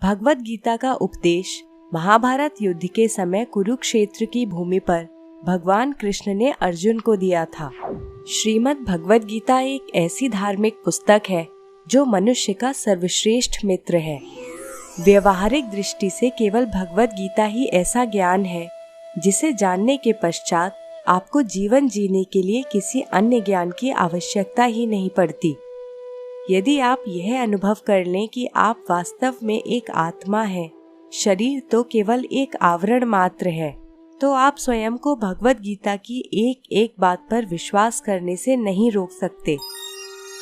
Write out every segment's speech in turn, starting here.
भगवद गीता का उपदेश महाभारत युद्ध के समय कुरुक्षेत्र की भूमि पर भगवान कृष्ण ने अर्जुन को दिया था। श्रीमद् भगवद गीता एक ऐसी धार्मिक पुस्तक है जो मनुष्य का सर्वश्रेष्ठ मित्र है। व्यवहारिक दृष्टि से केवल भगवद गीता ही ऐसा ज्ञान है जिसे जानने के पश्चात आपको जीवन जीने के लिए किसी अन्य ज्ञान की आवश्यकता ही नहीं पड़ती। यदि आप यह अनुभव कर लें कि आप वास्तव में एक आत्मा हैं, शरीर तो केवल एक आवरण मात्र है, तो आप स्वयं को भगवद गीता की एक एक बात पर विश्वास करने से नहीं रोक सकते।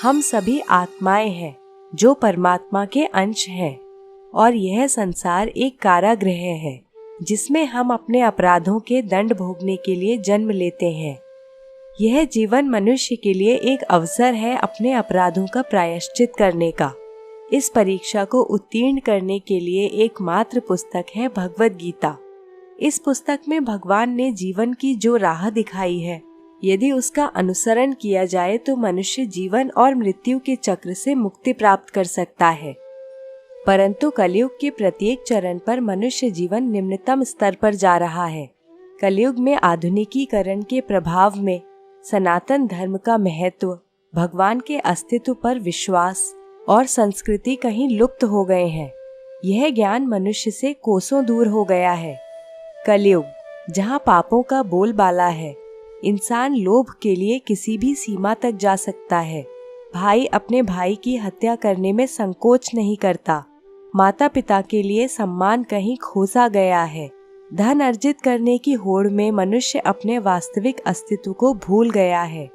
हम सभी आत्माएं हैं जो परमात्मा के अंश हैं और यह संसार एक कारागृह है जिसमें हम अपने अपराधों के दंड भोगने के लिए जन्म लेते हैं। यह जीवन मनुष्य के लिए एक अवसर है अपने अपराधों का प्रायश्चित करने का। इस परीक्षा को उत्तीर्ण करने के लिए एकमात्र पुस्तक है भगवद गीता। इस पुस्तक में भगवान ने जीवन की जो राह दिखाई है, यदि उसका अनुसरण किया जाए तो मनुष्य जीवन और मृत्यु के चक्र से मुक्ति प्राप्त कर सकता है। परंतु कलयुग के प्रत्येक चरण पर मनुष्य जीवन निम्नतम स्तर पर जा रहा है। कलयुग में आधुनिकीकरण के प्रभाव में सनातन धर्म का महत्व, भगवान के अस्तित्व पर विश्वास और संस्कृति कहीं लुप्त हो गए हैं। यह ज्ञान मनुष्य से कोसों दूर हो गया है। कलयुग, जहाँ पापों का बोलबाला है, इंसान लोभ के लिए किसी भी सीमा तक जा सकता है। भाई अपने भाई की हत्या करने में संकोच नहीं करता। माता पिता के लिए सम्मान कहीं खोसा गया है। धन अर्जित करने की होड़ में मनुष्य अपने वास्तविक अस्तित्व को भूल गया है।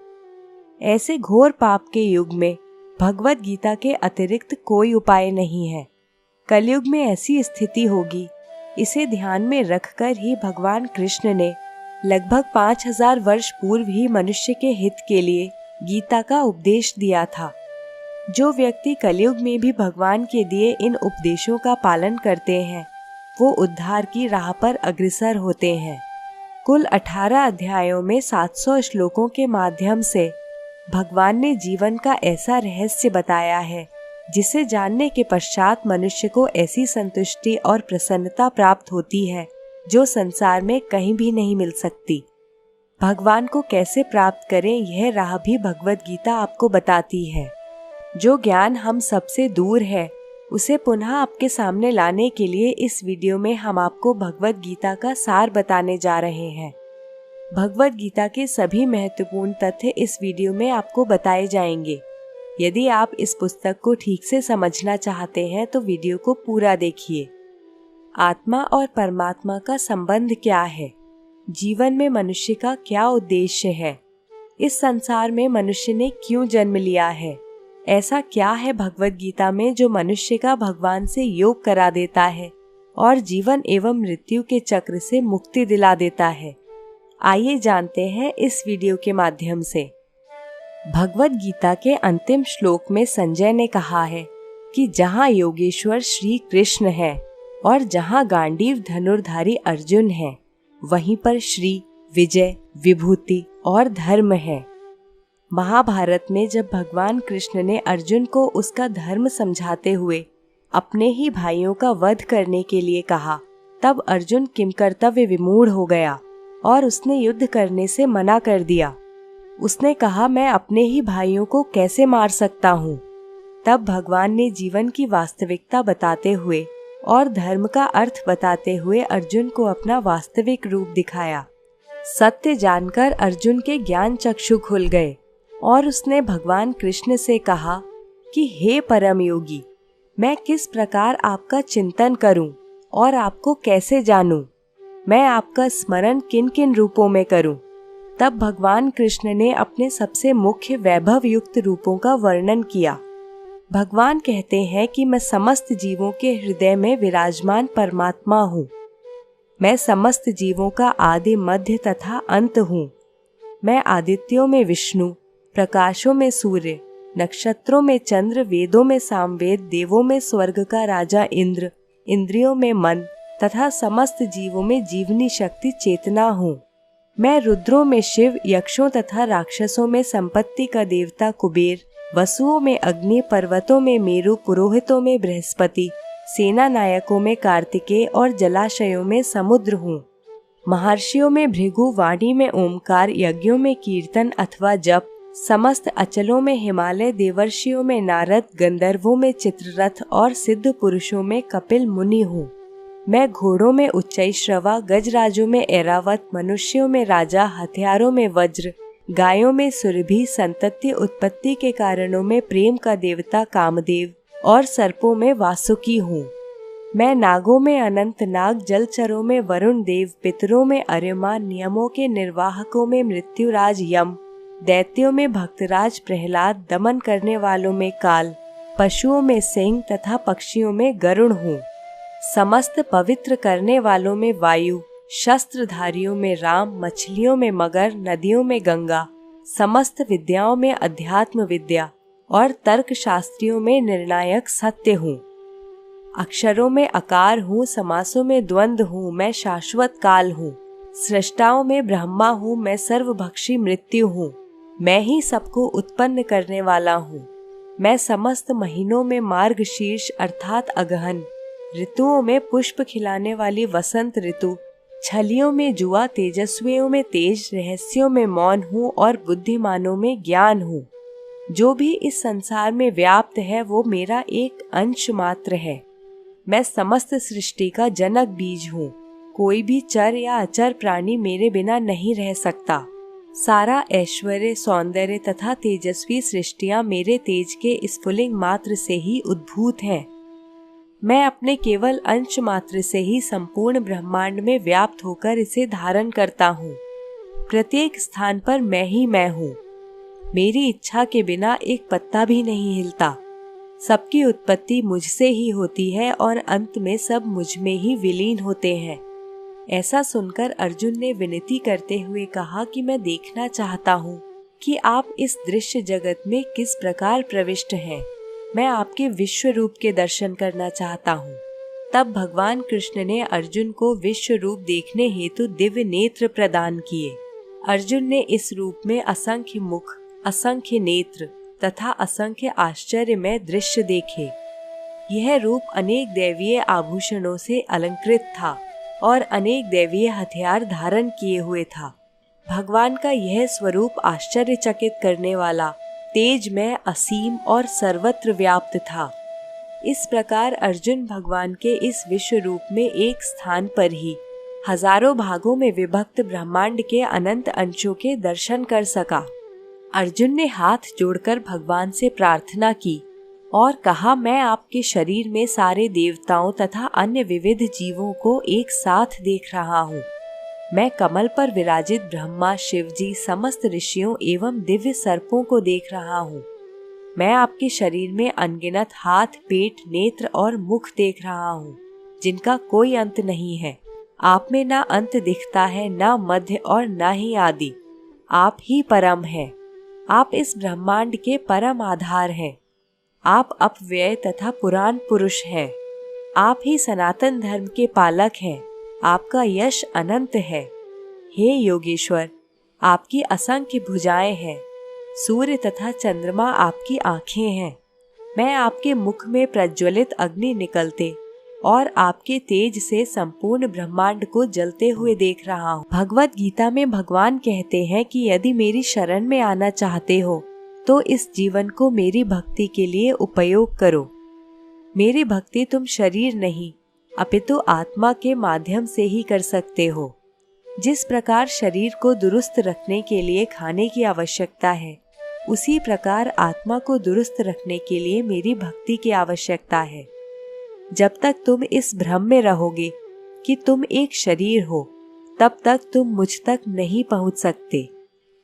ऐसे घोर पाप के युग में भगवद गीता के अतिरिक्त कोई उपाय नहीं है। कलयुग में ऐसी स्थिति होगी, इसे ध्यान में रखकर ही भगवान कृष्ण ने लगभग 5000 वर्ष पूर्व ही मनुष्य के हित के लिए गीता का उपदेश दिया था। जो व्यक्ति कलयुग में भी भगवान के दिए इन उपदेशों का पालन करते हैं, वो उद्धार की राह पर अग्रसर होते हैं। कुल 18 अध्यायों में 700 श्लोकों के माध्यम से भगवान ने जीवन का ऐसा रहस्य बताया है जिसे जानने के पश्चात मनुष्य को ऐसी संतुष्टि और प्रसन्नता प्राप्त होती है जो संसार में कहीं भी नहीं मिल सकती। भगवान को कैसे प्राप्त करें, यह राह भी भगवद गीता आपको बताती है। जो ज्ञान हम सबसे दूर है, उसे पुनः आपके सामने लाने के लिए इस वीडियो में हम आपको भगवद गीता का सार बताने जा रहे हैं। भगवद गीता के सभी महत्वपूर्ण तथ्य इस वीडियो में आपको बताए जाएंगे। यदि आप इस पुस्तक को ठीक से समझना चाहते हैं तो वीडियो को पूरा देखिए। आत्मा और परमात्मा का संबंध क्या है? जीवन में मनुष्य का क्या उद्देश्य है? इस संसार में मनुष्य ने क्यों जन्म लिया है? ऐसा क्या है भगवद गीता में जो मनुष्य का भगवान से योग करा देता है और जीवन एवं मृत्यु के चक्र से मुक्ति दिला देता है? आइए जानते हैं इस वीडियो के माध्यम से। भगवद गीता के अंतिम श्लोक में संजय ने कहा है कि जहाँ योगेश्वर श्री कृष्ण है और जहाँ गांडीव धनुर्धारी अर्जुन है, वहीं पर श्री, विजय, विभूति और धर्म है। महाभारत में जब भगवान कृष्ण ने अर्जुन को उसका धर्म समझाते हुए अपने ही भाइयों का वध करने के लिए कहा, तब अर्जुन किंकर्तव्य विमूढ़ हो गया और उसने युद्ध करने से मना कर दिया। उसने कहा, मैं अपने ही भाइयों को कैसे मार सकता हूँ? तब भगवान ने जीवन की वास्तविकता बताते हुए और धर्म का अर्थ बताते हुए अर्जुन को अपना वास्तविक रूप दिखाया। सत्य जानकर अर्जुन के ज्ञान चक्षु खुल गए और उसने भगवान कृष्ण से कहा कि हे परम योगी, मैं किस प्रकार आपका चिंतन करूं और आपको कैसे जानूं? मैं आपका स्मरण किन किन रूपों में करूं? तब भगवान कृष्ण ने अपने सबसे मुख्य वैभव युक्त रूपों का वर्णन किया। भगवान कहते हैं कि मैं समस्त जीवों के हृदय में विराजमान परमात्मा हूँ। मैं समस्त जीवों का आदि, मध्य तथा अंत हूँ। मैं आदित्यों में विष्णु, प्रकाशों में सूर्य, नक्षत्रों में चंद्र, वेदों में सामवेद, देवों में स्वर्ग का राजा इंद्र, इंद्रियों में मन तथा समस्त जीवों में जीवनी शक्ति चेतना हूँ। मैं रुद्रों में शिव, यक्षों तथा राक्षसों में संपत्ति का देवता कुबेर, वसुओं में अग्नि, पर्वतों में मेरु, पुरोहितों में बृहस्पति, सेना नायकों में कार्तिकेय और जलाशयों में समुद्र हूँ। महर्षियों में भृगु, वाणी में ओमकार, यज्ञों में कीर्तन अथवा जप, समस्त अचलों में हिमालय, देवर्षियों में नारद, गंधर्वों में चित्ररथ और सिद्ध पुरुषों में कपिल मुनि हूँ। मैं घोड़ों में उच्चैश्रवा, गजराजों में ऐरावत, मनुष्यों में राजा, हथियारों में वज्र, गायों में सुरभि, संतति उत्पत्ति के कारणों में प्रेम का देवता कामदेव और सर्पों में वासुकी हूँ। मैं नागों में अनंत नाग, जलचरों में वरुण देव, पितरों में अरिमा, नियमों के निर्वाहकों में मृत्युराज यम, दैत्यों में भक्तराज प्रहलाद, दमन करने वालों में काल, पशुओं में सिंह तथा पक्षियों में गरुड़ हूँ। समस्त पवित्र करने वालों में वायु, शस्त्रधारियों में राम, मछलियों में मगर, नदियों में गंगा, समस्त विद्याओं में अध्यात्म विद्या और तर्क शास्त्रियों में निर्णायक सत्य हूँ। अक्षरों में अकार हूँ, समासों में द्वंद्व हूँ, मैं शाश्वत काल हूँ। सृष्टाओं में ब्रह्मा हूँ, मैं सर्वभक्षी मृत्यु हूँ। मैं ही सबको उत्पन्न करने वाला हूँ। मैं समस्त महीनों में मार्गशीर्ष अर्थात अगहन, ऋतुओं में पुष्प खिलाने वाली वसंत ऋतु, छलियों में जुआ, तेजस्वियों में तेज, रहस्यों में मौन हूँ और बुद्धिमानों में ज्ञान हूँ। जो भी इस संसार में व्याप्त है वो मेरा एक अंश मात्र है। मैं समस्त सृष्टि का जनक बीज हूँ। कोई भी चर या अचर प्राणी मेरे बिना नहीं रह सकता। सारा ऐश्वर्य, सौंदर्य तथा तेजस्वी सृष्टियाँ मेरे तेज के स्फुलिंग मात्र से ही उद्भूत हैं। मैं अपने केवल अंश मात्र से ही संपूर्ण ब्रह्मांड में व्याप्त होकर इसे धारण करता हूँ। प्रत्येक स्थान पर मैं ही मैं हूँ। मेरी इच्छा के बिना एक पत्ता भी नहीं हिलता। सबकी उत्पत्ति मुझसे ही होती है और अंत में सब मुझ में ही विलीन होते हैं। ऐसा सुनकर अर्जुन ने विनती करते हुए कहा कि मैं देखना चाहता हूँ कि आप इस दृश्य जगत में किस प्रकार प्रविष्ट हैं। मैं आपके विश्व रूप के दर्शन करना चाहता हूँ। तब भगवान कृष्ण ने अर्जुन को विश्व रूप देखने हेतु दिव्य नेत्र प्रदान किए। अर्जुन ने इस रूप में असंख्य मुख, असंख्य नेत्र तथा असंख्य आश्चर्यमय दृश्य देखे। यह रूप अनेक दैवीय आभूषणों से अलंकृत था और अनेक दैवीय हथियार धारण किए हुए था। भगवान का यह स्वरूप आश्चर्यचकित करने वाला, तेजमय, असीम और सर्वत्र व्याप्त था। इस प्रकार अर्जुन भगवान के इस विश्व रूप में एक स्थान पर ही हजारों भागों में विभक्त ब्रह्मांड के अनंत अंशों के दर्शन कर सका। अर्जुन ने हाथ जोड़कर भगवान से प्रार्थना की और कहा, मैं आपके शरीर में सारे देवताओं तथा अन्य विविध जीवों को एक साथ देख रहा हूँ। मैं कमल पर विराजित ब्रह्मा, शिवजी, समस्त ऋषियों एवं दिव्य सर्पों को देख रहा हूँ। मैं आपके शरीर में अनगिनत हाथ, पेट, नेत्र और मुख देख रहा हूँ, जिनका कोई अंत नहीं है। आप में ना अंत दिखता है, ना मध्य और ना ही आदि। आप ही परम हैं। आप इस ब्रह्मांड के परम आधार हैं। आप अपव्यय तथा पुराण पुरुष हैं। आप ही सनातन धर्म के पालक हैं। आपका यश अनंत है। हे योगेश्वर, आपकी असंख्य भुजाएं हैं। सूर्य तथा चंद्रमा आपकी आंखें हैं। मैं आपके मुख में प्रज्वलित अग्नि निकलते और आपके तेज से संपूर्ण ब्रह्मांड को जलते हुए देख रहा हूँ। भगवत गीता में भगवान कहते हैं कि यदि मेरी शरण में आना चाहते हो तो इस जीवन को मेरी भक्ति के लिए उपयोग करो। मेरी भक्ति तुम शरीर नहीं अपितु आत्मा के माध्यम से ही कर सकते हो। जिस प्रकार शरीर को दुरुस्त रखने के लिए खाने की आवश्यकता है, उसी प्रकार आत्मा को दुरुस्त रखने के लिए मेरी भक्ति की आवश्यकता है। जब तक तुम इस भ्रम में रहोगे कि तुम एक शरीर हो, तब तक तुम मुझ तक नहीं पहुंच सकते।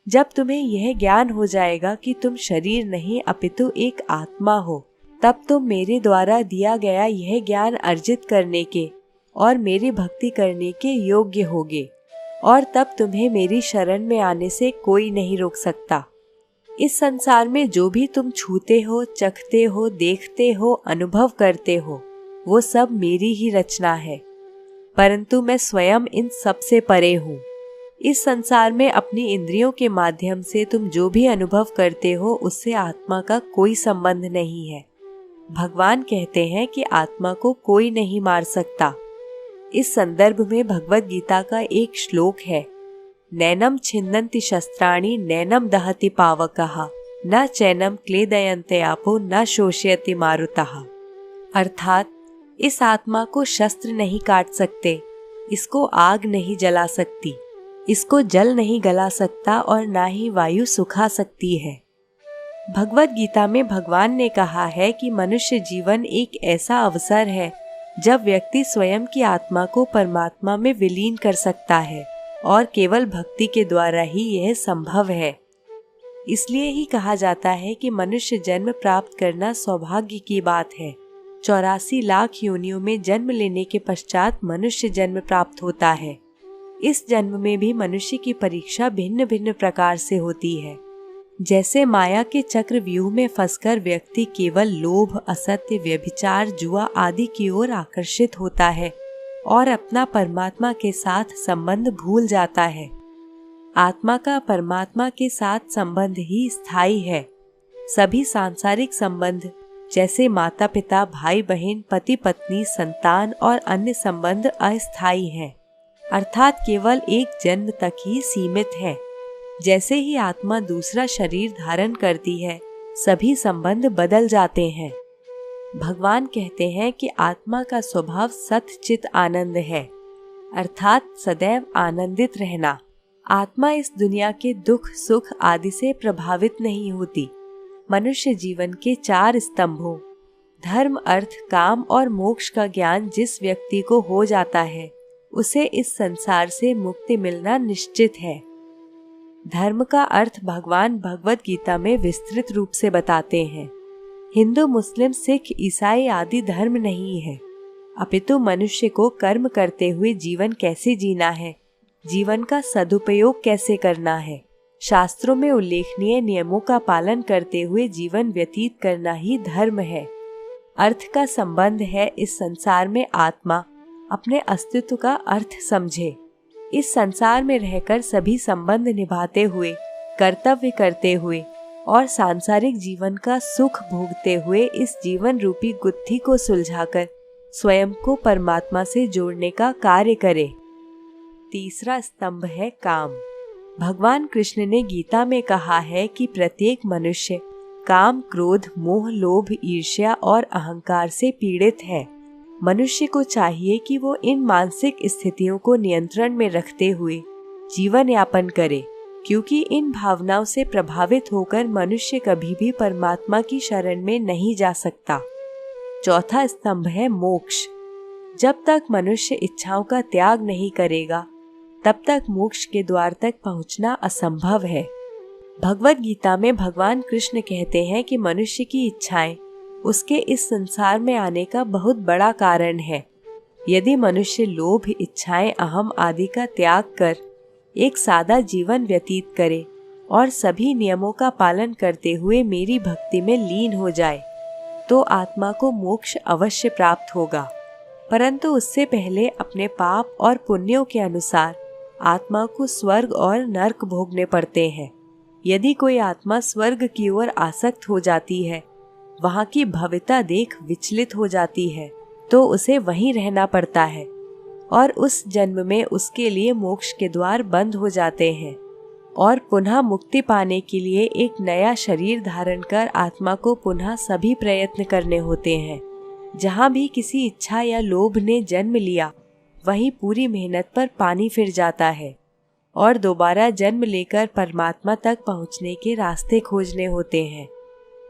जब तुम्हें यह ज्ञान हो जाएगा कि तुम शरीर नहीं अपितु एक आत्मा हो, तब तुम मेरे द्वारा दिया गया यह ज्ञान अर्जित करने के और मेरी भक्ति करने के योग्य होगे, और तब तुम्हें मेरी शरण में आने से कोई नहीं रोक सकता। इस संसार में जो भी तुम छूते हो, चखते हो, देखते हो, अनुभव करते हो, वो सब मेरी ही रचना है, परंतु मैं स्वयं इन सब से परे हूँ। इस संसार में अपनी इंद्रियों के माध्यम से तुम जो भी अनुभव करते हो, उससे आत्मा का कोई संबंध नहीं है। भगवान कहते हैं कि आत्मा को कोई नहीं मार सकता। इस संदर्भ में भगवत गीता का एक श्लोक है, नैनम छिन्नन्ति शस्त्राणि नैनम दहति पावकः न चैनम क्लेदयन्ते आपो न शोषयति मारुतः। अर्थात इस आत्मा को शस्त्र नहीं काट सकते, इसको आग नहीं जला सकती, इसको जल नहीं गला सकता और ना ही वायु सुखा सकती है। भगवत गीता में भगवान ने कहा है कि मनुष्य जीवन एक ऐसा अवसर है जब व्यक्ति स्वयं की आत्मा को परमात्मा में विलीन कर सकता है और केवल भक्ति के द्वारा ही यह संभव है। इसलिए ही कहा जाता है कि मनुष्य जन्म प्राप्त करना सौभाग्य की बात है। 84 लाख योनियों में जन्म लेने के पश्चात मनुष्य जन्म प्राप्त होता है। इस जन्म में भी मनुष्य की परीक्षा भिन्न भिन्न प्रकार से होती है। जैसे माया के चक्रव्यूह में फंसकर व्यक्ति केवल लोभ, असत्य, व्यभिचार, जुआ आदि की ओर आकर्षित होता है और अपना परमात्मा के साथ संबंध भूल जाता है। आत्मा का परमात्मा के साथ संबंध ही स्थायी है। सभी सांसारिक संबंध जैसे माता पिता, भाई बहन, पति पत्नी, संतान और अन्य संबंध अस्थायी हैं, अर्थात केवल एक जन्म तक ही सीमित है। जैसे ही आत्मा दूसरा शरीर धारण करती है, सभी संबंध बदल जाते हैं। भगवान कहते हैं कि आत्मा का स्वभाव सत्चित आनंद है, अर्थात सदैव आनंदित रहना। आत्मा इस दुनिया के दुख सुख आदि से प्रभावित नहीं होती। मनुष्य जीवन के 4 स्तंभों धर्म, अर्थ, काम और मोक्ष का ज्ञान जिस व्यक्ति को हो जाता है, उसे इस संसार से मुक्ति मिलना निश्चित है। धर्म का अर्थ भगवान भगवत गीता में विस्तृत रूप से बताते हैं। हिंदू, मुस्लिम, सिख, ईसाई आदि धर्म नहीं है, अपितु मनुष्य को कर्म करते हुए जीवन कैसे जीना है, जीवन का सदुपयोग कैसे करना है, शास्त्रों में उल्लेखनीय नियमों का पालन करते हुए जीवन व्यतीत करना ही धर्म है। अर्थ का संबंध है इस संसार में आत्मा अपने अस्तित्व का अर्थ समझे। इस संसार में रहकर सभी संबंध निभाते हुए, कर्तव्य करते हुए और सांसारिक जीवन का सुख भोगते हुए इस जीवन रूपी गुत्थी को सुलझाकर स्वयं को परमात्मा से जोड़ने का कार्य करे। तीसरा स्तंभ है काम। भगवान कृष्ण ने गीता में कहा है कि प्रत्येक मनुष्य काम, क्रोध, मोह, लोभ, ईर्ष्या और अहंकार से पीड़ित है। मनुष्य को चाहिए कि वो इन मानसिक स्थितियों को नियंत्रण में रखते हुए जीवन यापन करे, क्योंकि इन भावनाओं से प्रभावित होकर मनुष्य कभी भी परमात्मा की शरण में नहीं जा सकता। चौथा स्तंभ है मोक्ष। जब तक मनुष्य इच्छाओं का त्याग नहीं करेगा, तब तक मोक्ष के द्वार तक पहुंचना असंभव है। भगवत गीता में भगवान कृष्ण कहते हैं कि मनुष्य की इच्छाएं उसके इस संसार में आने का बहुत बड़ा कारण है। यदि मनुष्य लोभ, इच्छाएं, अहम आदि का त्याग कर एक सादा जीवन व्यतीत करे और सभी नियमों का पालन करते हुए मेरी भक्ति में लीन हो जाए, तो आत्मा को मोक्ष अवश्य प्राप्त होगा। परंतु उससे पहले अपने पाप और पुण्यों के अनुसार आत्मा को स्वर्ग और नरक भोगने पड़ते हैं। यदि कोई आत्मा स्वर्ग की ओर आसक्त हो जाती है, वहाँ की भव्यता देख विचलित हो जाती है, तो उसे वहीं रहना पड़ता है और उस जन्म में उसके लिए मोक्ष के द्वार बंद हो जाते हैं और पुनः मुक्ति पाने के लिए एक नया शरीर धारण कर आत्मा को पुनः सभी प्रयत्न करने होते हैं। जहाँ भी किसी इच्छा या लोभ ने जन्म लिया, वहीं पूरी मेहनत पर पानी फिर जाता है और दोबारा जन्म लेकर परमात्मा तक पहुँचने के रास्ते खोजने होते हैं।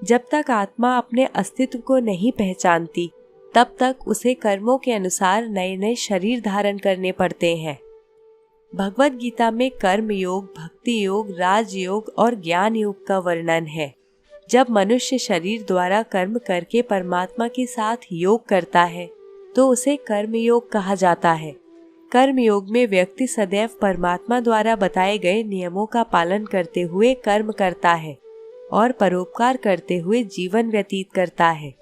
जब तक आत्मा अपने अस्तित्व को नहीं पहचानती, तब तक उसे कर्मों के अनुसार नए नए शरीर धारण करने पड़ते हैं। भगवत गीता में कर्म योग, भक्ति योग, राजयोग और ज्ञान योग का वर्णन है। जब मनुष्य शरीर द्वारा कर्म करके परमात्मा के साथ योग करता है, तो उसे कर्म योग कहा जाता है। कर्म योग में व्यक्ति सदैव परमात्मा द्वारा बताए गए नियमों का पालन करते हुए कर्म करता है और परोपकार करते हुए जीवन व्यतीत करता है।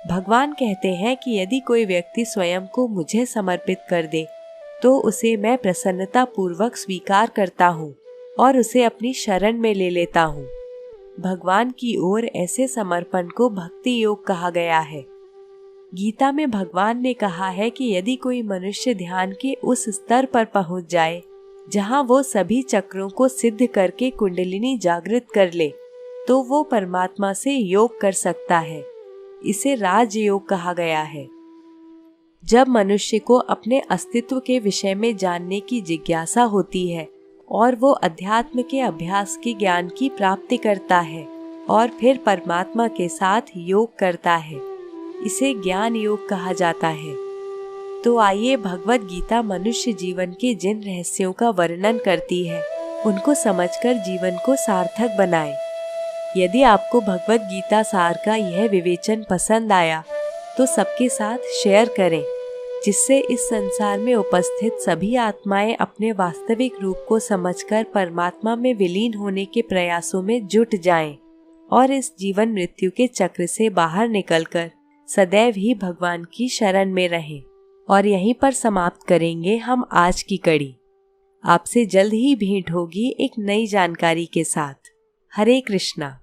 भगवान कहते हैं कि यदि कोई व्यक्ति स्वयं को मुझे समर्पित कर दे, तो उसे मैं प्रसन्नता पूर्वक स्वीकार करता हूँ और उसे अपनी शरण में ले लेता हूँ। भगवान की ओर ऐसे समर्पण को भक्ति योग कहा गया है। गीता में भगवान ने कहा है कि यदि कोई मनुष्य ध्यान के उस स्तर पर पहुंच जाए जहां वो सभी चक्रों को सिद्ध करके कुंडलिनी जागृत कर ले, तो वो परमात्मा से योग कर सकता है। इसे राजयोग कहा गया है। जब मनुष्य को अपने अस्तित्व के विषय में जानने की जिज्ञासा होती है और वो अध्यात्म के अभ्यास के ज्ञान की प्राप्ति करता है और फिर परमात्मा के साथ योग करता है, इसे ज्ञान योग कहा जाता है। तो आइए भगवत गीता मनुष्य जीवन के जिन रहस्यों का वर्णन करती है, उनको समझकर जीवन को सार्थक बनाएं। यदि आपको भगवत गीता सार का यह विवेचन पसंद आया तो सबके साथ शेयर करें, जिससे इस संसार में उपस्थित सभी आत्माएं अपने वास्तविक रूप को समझकर परमात्मा में विलीन होने के प्रयासों में जुट जाएं और इस जीवन मृत्यु के चक्र से बाहर निकलकर सदैव ही भगवान की शरण में रहें। और यहीं पर समाप्त करेंगे हम आज की कड़ी। आपसे जल्द ही भेंट होगी एक नई जानकारी के साथ। हरे कृष्णा।